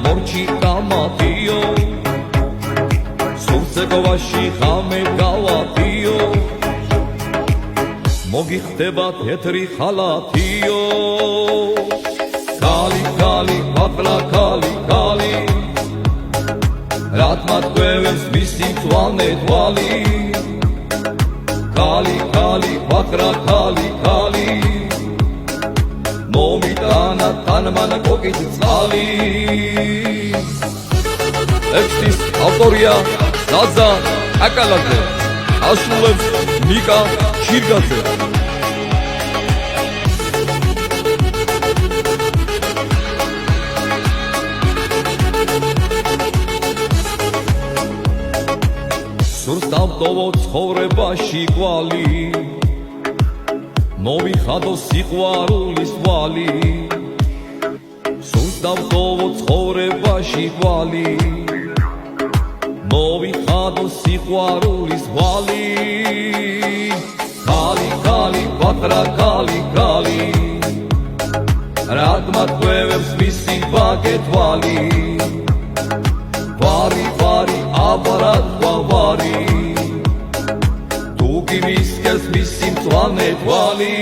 მორჩი გამათიო სურცეკოვაში ხამე გავათიო მოგიხდება თეთრი ხალათიო ქალი ქალი პატლა ქალი ქალი რატმა თქვევებს მისი თვალნე თვალი ქალი ქალი პატრა ქალი ქალი მომიტანა თანმან კოკით წყალი ტექსტის ავტორია ზაზა აკალაძე ასრულებს ნიკა შირგაძე სურს დავტოვო ცხოვრებაში კვალი მოვიხადო სიყვარულის ვალი სურს დავტოვო ცხოვრებაში კვალი მოვიხადო სიყვარულის ვალი ქალი ქალი პატრა ქალი ქალი რატმა თქვევებს მისი ბაგეთვალი ვარი ვარი აბარატვა ვარი თუ გივისკეს მისი მწვანე თვალი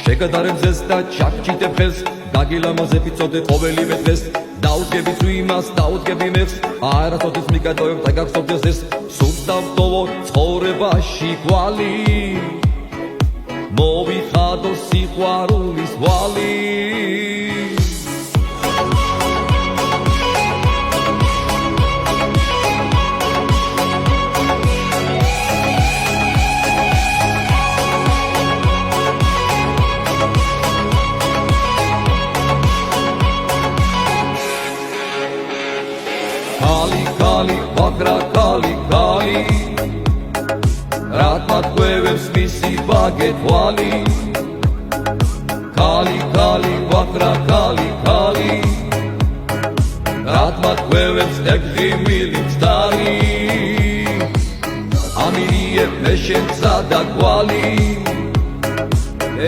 შეგადარებზეს და ჩაქჩიტებ ხელს დაგილამაზე ფიცოდე ყოველივე დღეს დაუდგები თუ იმას დაუდგები მეხს არასოდეს მიკატოებ და გახსოვდეს ეს სურს დავტოვო ცხოვრებაში კვალი მოვიხადო სიყვარულის ვალი ქალი ქალი პატრა ქალი ქალი რატმა თქვევებს მისი ბაგეთვალი ქალი ქალი პატრა ქალი ქალი რატმა თქვევებს ეგრიმილი მცდარი ამირიებ მე შენსა და გვალი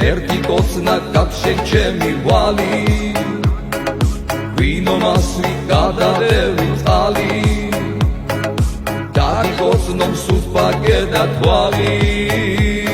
ერთი კოცნა გაქვს შენ ჩემი ვალი ვინომასვი გადადევი წყალი დაგიკოცნომ სუსპაგე და თვალი